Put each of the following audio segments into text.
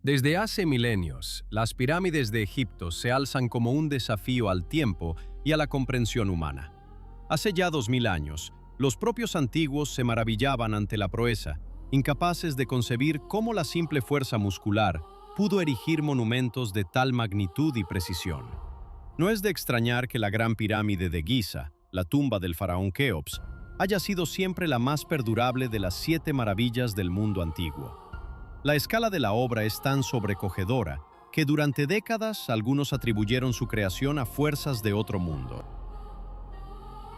Desde hace milenios, las pirámides de Egipto se alzan como un desafío al tiempo y a la comprensión humana. Hace ya 2000 años, los propios antiguos se maravillaban ante la proeza, incapaces de concebir cómo la simple fuerza muscular pudo erigir monumentos de tal magnitud y precisión. No es de extrañar que la Gran Pirámide de Giza, la tumba del faraón Keops, haya sido siempre la más perdurable de las 7 maravillas del mundo antiguo. La escala de la obra es tan sobrecogedora que durante décadas algunos atribuyeron su creación a fuerzas de otro mundo.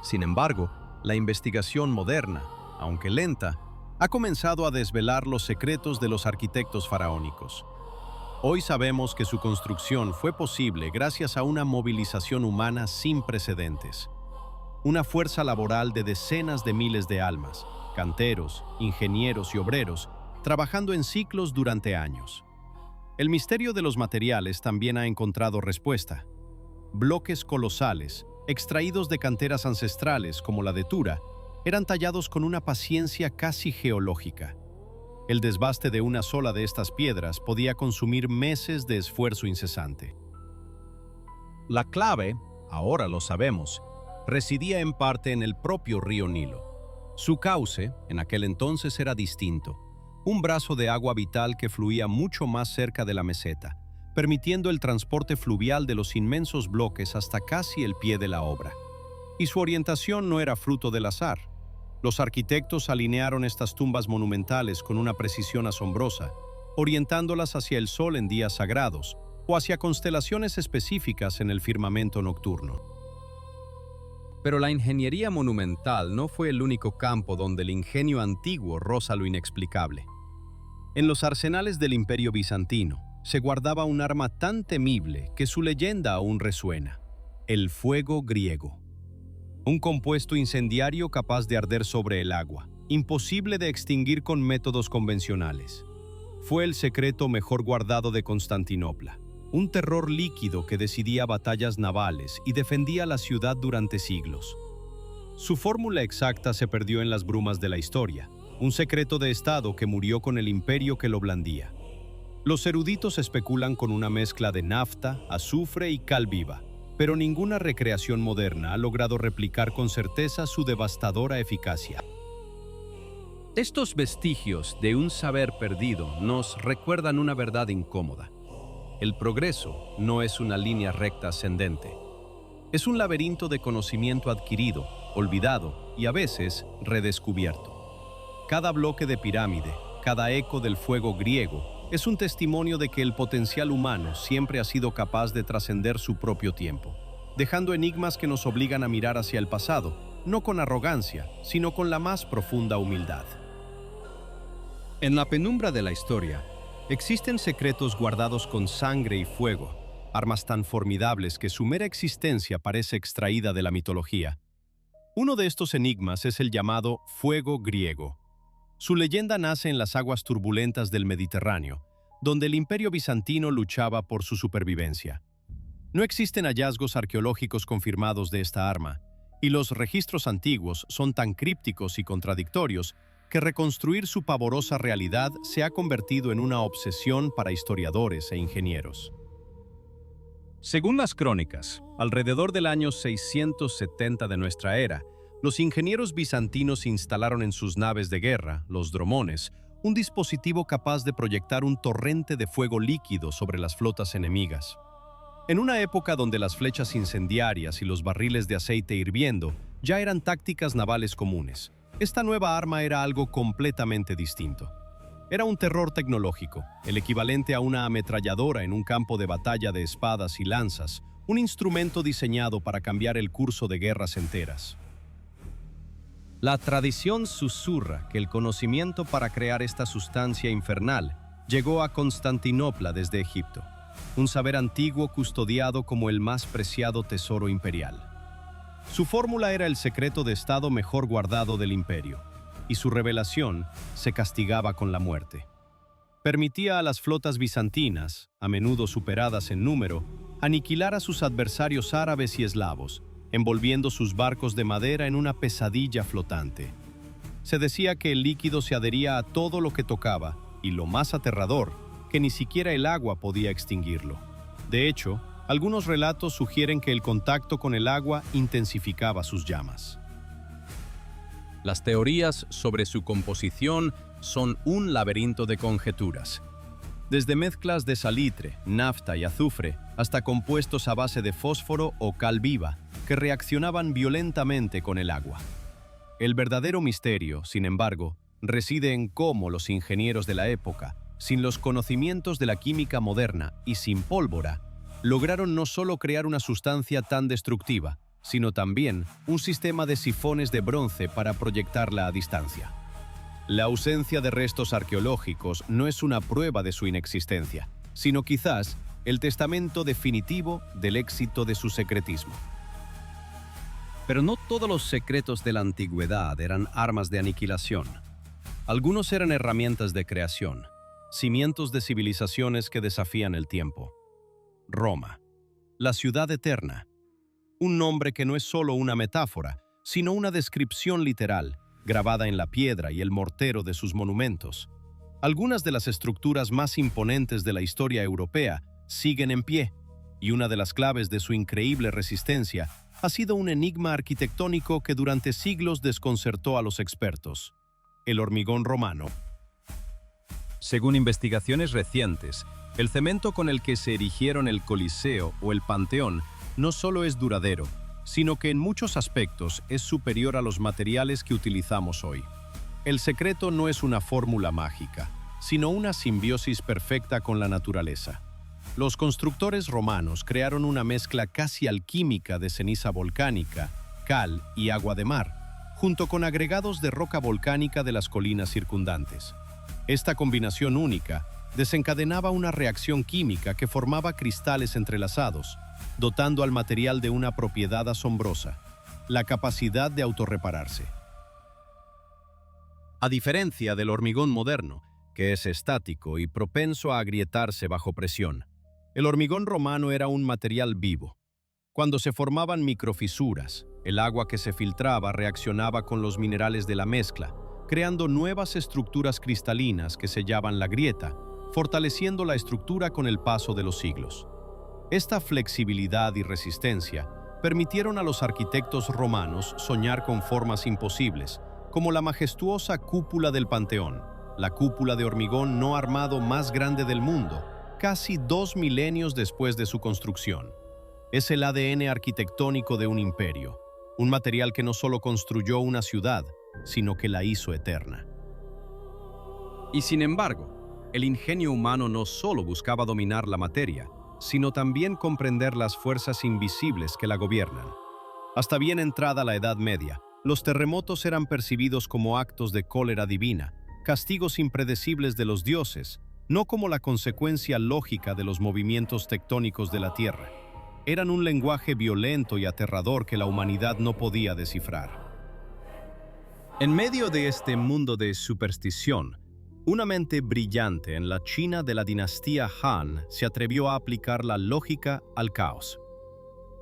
Sin embargo, la investigación moderna, aunque lenta, ha comenzado a desvelar los secretos de los arquitectos faraónicos. Hoy sabemos que su construcción fue posible gracias a una movilización humana sin precedentes. Una fuerza laboral de decenas de miles de almas, canteros, ingenieros y obreros, trabajando en ciclos durante años. El misterio de los materiales también ha encontrado respuesta. Bloques colosales, extraídos de canteras ancestrales como la de Tura, eran tallados con una paciencia casi geológica. El desbaste de una sola de estas piedras podía consumir meses de esfuerzo incesante. La clave, ahora lo sabemos, residía en parte en el propio río Nilo. Su cauce, en aquel entonces, era distinto. Un brazo de agua vital que fluía mucho más cerca de la meseta, permitiendo el transporte fluvial de los inmensos bloques hasta casi el pie de la obra. Y su orientación no era fruto del azar. Los arquitectos alinearon estas tumbas monumentales con una precisión asombrosa, orientándolas hacia el sol en días sagrados o hacia constelaciones específicas en el firmamento nocturno. Pero la ingeniería monumental no fue el único campo donde el ingenio antiguo roza lo inexplicable. En los arsenales del Imperio Bizantino se guardaba un arma tan temible que su leyenda aún resuena: el fuego griego. Un compuesto incendiario capaz de arder sobre el agua, imposible de extinguir con métodos convencionales. Fue el secreto mejor guardado de Constantinopla, un terror líquido que decidía batallas navales y defendía la ciudad durante siglos. Su fórmula exacta se perdió en las brumas de la historia, un secreto de Estado que murió con el imperio que lo blandía. Los eruditos especulan con una mezcla de nafta, azufre y cal viva, pero ninguna recreación moderna ha logrado replicar con certeza su devastadora eficacia. Estos vestigios de un saber perdido nos recuerdan una verdad incómoda. El progreso no es una línea recta ascendente. Es un laberinto de conocimiento adquirido, olvidado y a veces redescubierto. Cada bloque de pirámide, cada eco del fuego griego, es un testimonio de que el potencial humano siempre ha sido capaz de trascender su propio tiempo, dejando enigmas que nos obligan a mirar hacia el pasado, no con arrogancia, sino con la más profunda humildad. En la penumbra de la historia, existen secretos guardados con sangre y fuego, armas tan formidables que su mera existencia parece extraída de la mitología. Uno de estos enigmas es el llamado fuego griego. Su leyenda nace en las aguas turbulentas del Mediterráneo, donde el Imperio Bizantino luchaba por su supervivencia. No existen hallazgos arqueológicos confirmados de esta arma, y los registros antiguos son tan crípticos y contradictorios que reconstruir su pavorosa realidad se ha convertido en una obsesión para historiadores e ingenieros. Según las crónicas, alrededor del año 670 de nuestra era, los ingenieros bizantinos instalaron en sus naves de guerra, los dromones, un dispositivo capaz de proyectar un torrente de fuego líquido sobre las flotas enemigas. En una época donde las flechas incendiarias y los barriles de aceite hirviendo ya eran tácticas navales comunes, esta nueva arma era algo completamente distinto. Era un terror tecnológico, el equivalente a una ametralladora en un campo de batalla de espadas y lanzas, un instrumento diseñado para cambiar el curso de guerras enteras. La tradición susurra que el conocimiento para crear esta sustancia infernal llegó a Constantinopla desde Egipto, un saber antiguo custodiado como el más preciado tesoro imperial. Su fórmula era el secreto de Estado mejor guardado del imperio, y su revelación se castigaba con la muerte. Permitía a las flotas bizantinas, a menudo superadas en número, aniquilar a sus adversarios árabes y eslavos, envolviendo sus barcos de madera en una pesadilla flotante. Se decía que el líquido se adhería a todo lo que tocaba, y lo más aterrador, que ni siquiera el agua podía extinguirlo. De hecho, algunos relatos sugieren que el contacto con el agua intensificaba sus llamas. Las teorías sobre su composición son un laberinto de conjeturas. Desde mezclas de salitre, nafta y azufre, hasta compuestos a base de fósforo o cal viva, que reaccionaban violentamente con el agua. El verdadero misterio, sin embargo, reside en cómo los ingenieros de la época, sin los conocimientos de la química moderna y sin pólvora, lograron no solo crear una sustancia tan destructiva, sino también un sistema de sifones de bronce para proyectarla a distancia. La ausencia de restos arqueológicos no es una prueba de su inexistencia, sino quizás el testamento definitivo del éxito de su secretismo. Pero no todos los secretos de la antigüedad eran armas de aniquilación. Algunos eran herramientas de creación, cimientos de civilizaciones que desafían el tiempo. Roma, la ciudad eterna. Un nombre que no es solo una metáfora, sino una descripción literal, grabada en la piedra y el mortero de sus monumentos. Algunas de las estructuras más imponentes de la historia europea siguen en pie, y una de las claves de su increíble resistencia ha sido un enigma arquitectónico que durante siglos desconcertó a los expertos: el hormigón romano. Según investigaciones recientes, el cemento con el que se erigieron el Coliseo o el Panteón no solo es duradero, sino que en muchos aspectos es superior a los materiales que utilizamos hoy. El secreto no es una fórmula mágica, sino una simbiosis perfecta con la naturaleza. Los constructores romanos crearon una mezcla casi alquímica de ceniza volcánica, cal y agua de mar, junto con agregados de roca volcánica de las colinas circundantes. Esta combinación única desencadenaba una reacción química que formaba cristales entrelazados, dotando al material de una propiedad asombrosa: la capacidad de autorrepararse. A diferencia del hormigón moderno, que es estático y propenso a agrietarse bajo presión, el hormigón romano era un material vivo. Cuando se formaban microfisuras, el agua que se filtraba reaccionaba con los minerales de la mezcla, creando nuevas estructuras cristalinas que sellaban la grieta, fortaleciendo la estructura con el paso de los siglos. Esta flexibilidad y resistencia permitieron a los arquitectos romanos soñar con formas imposibles, como la majestuosa cúpula del Panteón, la cúpula de hormigón no armado más grande del mundo, casi 2 milenios después de su construcción. Es el ADN arquitectónico de un imperio, un material que no solo construyó una ciudad, sino que la hizo eterna. Y sin embargo, el ingenio humano no solo buscaba dominar la materia, sino también comprender las fuerzas invisibles que la gobiernan. Hasta bien entrada la Edad Media, los terremotos eran percibidos como actos de cólera divina, castigos impredecibles de los dioses, no como la consecuencia lógica de los movimientos tectónicos de la Tierra. Eran un lenguaje violento y aterrador que la humanidad no podía descifrar. En medio de este mundo de superstición, una mente brillante en la China de la dinastía Han se atrevió a aplicar la lógica al caos.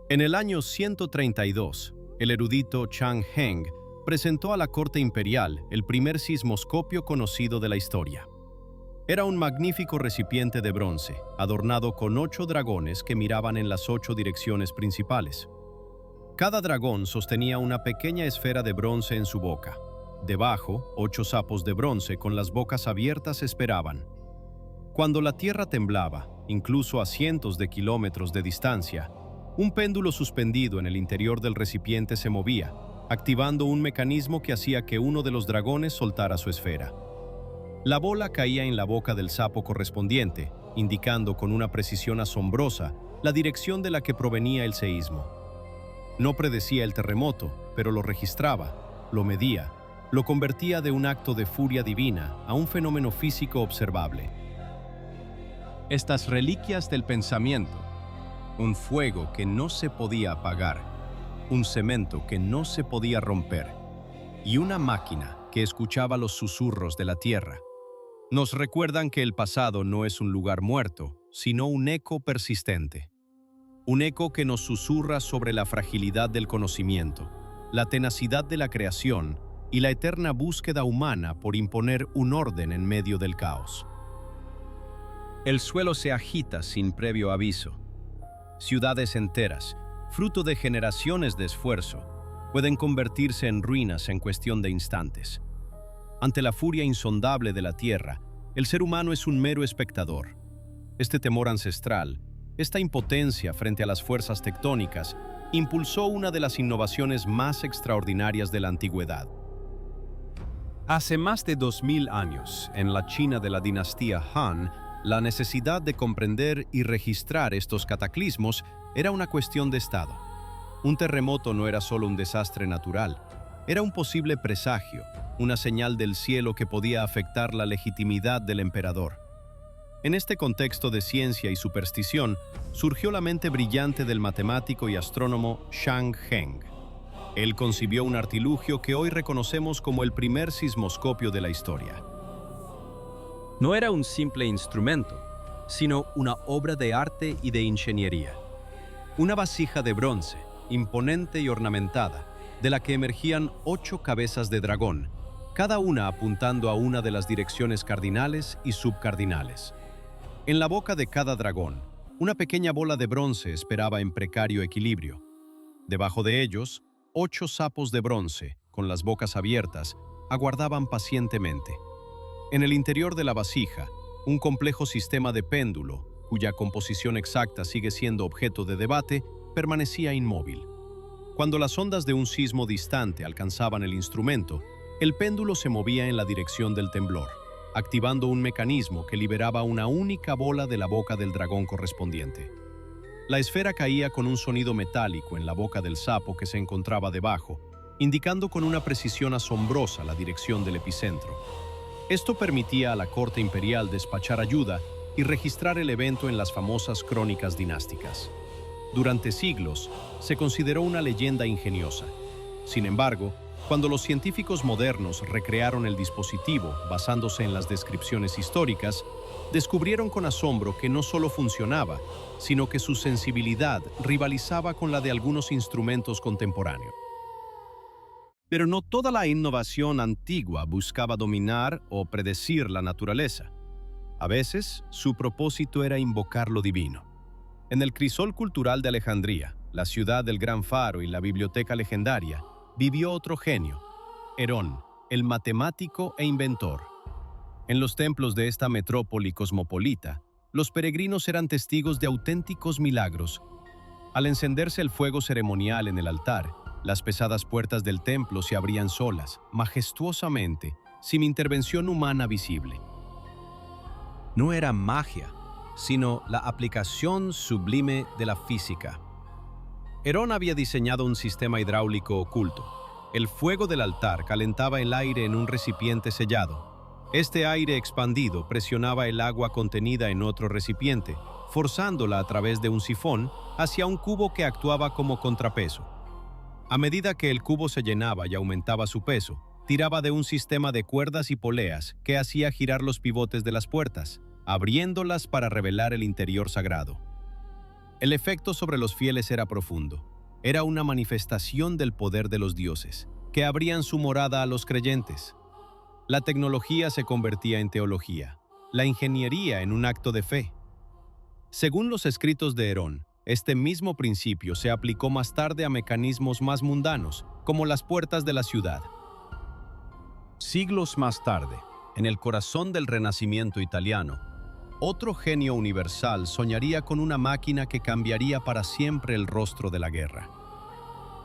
En el año 132, el erudito Chang Heng presentó a la corte imperial el primer sismoscopio conocido de la historia. Era un magnífico recipiente de bronce, adornado con 8 dragones que miraban en las 8 direcciones principales. Cada dragón sostenía una pequeña esfera de bronce en su boca. Debajo, 8 sapos de bronce con las bocas abiertas esperaban. Cuando la tierra temblaba, incluso a cientos de kilómetros de distancia, un péndulo suspendido en el interior del recipiente se movía, activando un mecanismo que hacía que uno de los dragones soltara su esfera. La bola caía en la boca del sapo correspondiente, indicando con una precisión asombrosa la dirección de la que provenía el seísmo. No predecía el terremoto, pero lo registraba, lo medía, lo convertía de un acto de furia divina a un fenómeno físico observable. Estas reliquias del pensamiento, un fuego que no se podía apagar, un cemento que no se podía romper y una máquina que escuchaba los susurros de la tierra, nos recuerdan que el pasado no es un lugar muerto, sino un eco persistente. Un eco que nos susurra sobre la fragilidad del conocimiento, la tenacidad de la creación y la eterna búsqueda humana por imponer un orden en medio del caos. El suelo se agita sin previo aviso. Ciudades enteras, fruto de generaciones de esfuerzo, pueden convertirse en ruinas en cuestión de instantes. Ante la furia insondable de la tierra, el ser humano es un mero espectador. Este temor ancestral, esta impotencia frente a las fuerzas tectónicas, impulsó una de las innovaciones más extraordinarias de la antigüedad. Hace más de 2000 años, en la China de la dinastía Han, la necesidad de comprender y registrar estos cataclismos era una cuestión de Estado. Un terremoto no era solo un desastre natural, era un posible presagio, una señal del cielo que podía afectar la legitimidad del emperador. En este contexto de ciencia y superstición, surgió la mente brillante del matemático y astrónomo Zhang Heng. Él concibió un artilugio que hoy reconocemos como el primer sismoscopio de la historia. No era un simple instrumento, sino una obra de arte y de ingeniería. Una vasija de bronce, imponente y ornamentada, de la que emergían 8 cabezas de dragón, cada una apuntando a una de las direcciones cardinales y subcardinales. En la boca de cada dragón, una pequeña bola de bronce esperaba en precario equilibrio. Debajo de ellos, 8 sapos de bronce, con las bocas abiertas, aguardaban pacientemente. En el interior de la vasija, un complejo sistema de péndulo, cuya composición exacta sigue siendo objeto de debate, permanecía inmóvil. Cuando las ondas de un sismo distante alcanzaban el instrumento, el péndulo se movía en la dirección del temblor, activando un mecanismo que liberaba una única bola de la boca del dragón correspondiente. La esfera caía con un sonido metálico en la boca del sapo que se encontraba debajo, indicando con una precisión asombrosa la dirección del epicentro. Esto permitía a la corte imperial despachar ayuda y registrar el evento en las famosas crónicas dinásticas. Durante siglos, se consideró una leyenda ingeniosa. Sin embargo, cuando los científicos modernos recrearon el dispositivo basándose en las descripciones históricas, descubrieron con asombro que no solo funcionaba, sino que su sensibilidad rivalizaba con la de algunos instrumentos contemporáneos. Pero no toda la innovación antigua buscaba dominar o predecir la naturaleza. A veces, su propósito era invocar lo divino. En el crisol cultural de Alejandría, la ciudad del Gran Faro y la biblioteca legendaria, vivió otro genio, Herón, el matemático e inventor. En los templos de esta metrópoli cosmopolita, los peregrinos eran testigos de auténticos milagros. Al encenderse el fuego ceremonial en el altar, las pesadas puertas del templo se abrían solas, majestuosamente, sin intervención humana visible. No era magia, sino la aplicación sublime de la física. Herón había diseñado un sistema hidráulico oculto. El fuego del altar calentaba el aire en un recipiente sellado. Este aire expandido presionaba el agua contenida en otro recipiente, forzándola a través de un sifón hacia un cubo que actuaba como contrapeso. A medida que el cubo se llenaba y aumentaba su peso, tiraba de un sistema de cuerdas y poleas que hacía girar los pivotes de las puertas, abriéndolas para revelar el interior sagrado. El efecto sobre los fieles era profundo. Era una manifestación del poder de los dioses, que abrían su morada a los creyentes. La tecnología se convertía en teología, la ingeniería en un acto de fe. Según los escritos de Herón, este mismo principio se aplicó más tarde a mecanismos más mundanos, como las puertas de la ciudad. Siglos más tarde, en el corazón del Renacimiento italiano, otro genio universal soñaría con una máquina que cambiaría para siempre el rostro de la guerra.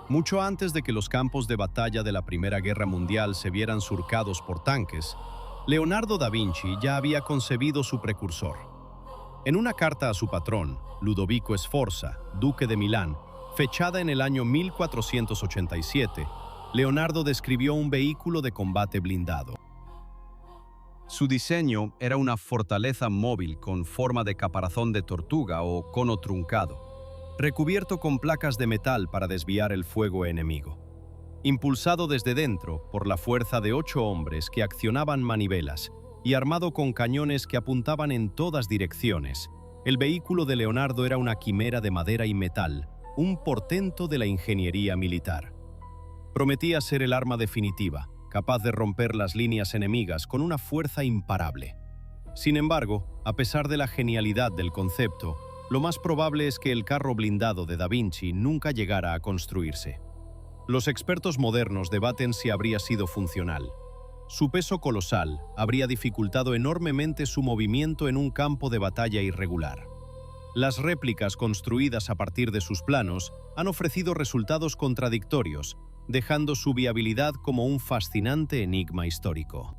Mucho antes de que los campos de batalla de la Primera Guerra Mundial se vieran surcados por tanques, Leonardo da Vinci ya había concebido su precursor. En una carta a su patrón, Ludovico Sforza, duque de Milán, fechada en el año 1487, Leonardo describió un vehículo de combate blindado. Su diseño era una fortaleza móvil con forma de caparazón de tortuga o cono truncado, recubierto con placas de metal para desviar el fuego enemigo. Impulsado desde dentro por la fuerza de 8 hombres que accionaban manivelas y armado con cañones que apuntaban en todas direcciones, el vehículo de Leonardo era una quimera de madera y metal, un portento de la ingeniería militar. Prometía ser el arma definitiva, capaz de romper las líneas enemigas con una fuerza imparable. Sin embargo, a pesar de la genialidad del concepto, lo más probable es que el carro blindado de Da Vinci nunca llegara a construirse. Los expertos modernos debaten si habría sido funcional. Su peso colosal habría dificultado enormemente su movimiento en un campo de batalla irregular. Las réplicas construidas a partir de sus planos han ofrecido resultados contradictorios, dejando su viabilidad como un fascinante enigma histórico.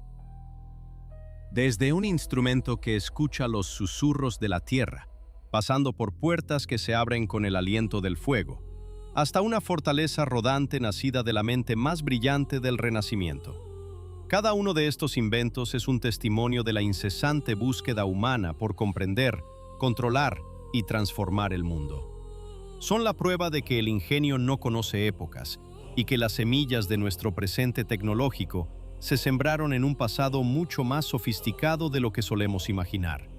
Desde un instrumento que escucha los susurros de la tierra, pasando por puertas que se abren con el aliento del fuego, hasta una fortaleza rodante nacida de la mente más brillante del Renacimiento. Cada uno de estos inventos es un testimonio de la incesante búsqueda humana por comprender, controlar y transformar el mundo. Son la prueba de que el ingenio no conoce épocas y que las semillas de nuestro presente tecnológico se sembraron en un pasado mucho más sofisticado de lo que solemos imaginar.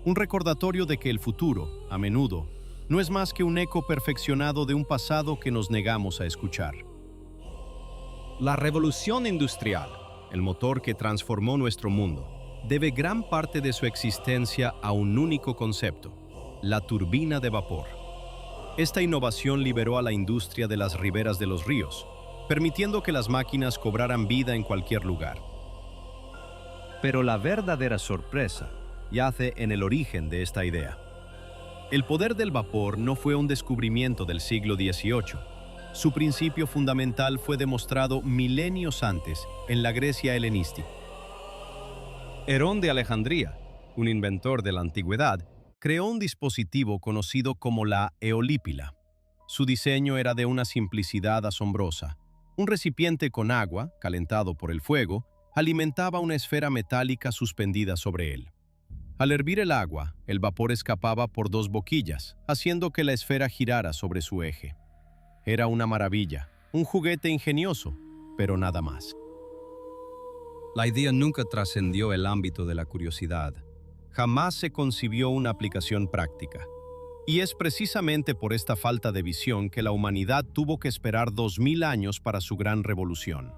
Un recordatorio de que el futuro, a menudo, no es más que un eco perfeccionado de un pasado que nos negamos a escuchar. La revolución industrial, el motor que transformó nuestro mundo, debe gran parte de su existencia a un único concepto: la turbina de vapor. Esta innovación liberó a la industria de las riberas de los ríos, permitiendo que las máquinas cobraran vida en cualquier lugar. Pero la verdadera sorpresa yace en el origen de esta idea. El poder del vapor no fue un descubrimiento del siglo XVIII. Su principio fundamental fue demostrado milenios antes en la Grecia helenística. Herón de Alejandría, un inventor de la antigüedad, creó un dispositivo conocido como la eolípila. Su diseño era de una simplicidad asombrosa. Un recipiente con agua, calentado por el fuego, alimentaba una esfera metálica suspendida sobre él. Al hervir el agua, el vapor escapaba por dos boquillas, haciendo que la esfera girara sobre su eje. Era una maravilla, un juguete ingenioso, pero nada más. La idea nunca trascendió el ámbito de la curiosidad. Jamás se concibió una aplicación práctica. Y es precisamente por esta falta de visión que la humanidad tuvo que esperar 2000 años para su gran revolución.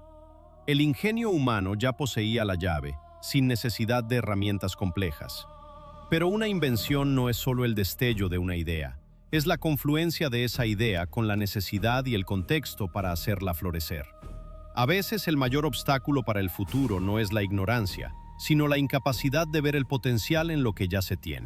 El ingenio humano ya poseía la llave, sin necesidad de herramientas complejas. Pero una invención no es solo el destello de una idea, es la confluencia de esa idea con la necesidad y el contexto para hacerla florecer. A veces el mayor obstáculo para el futuro no es la ignorancia, sino la incapacidad de ver el potencial en lo que ya se tiene.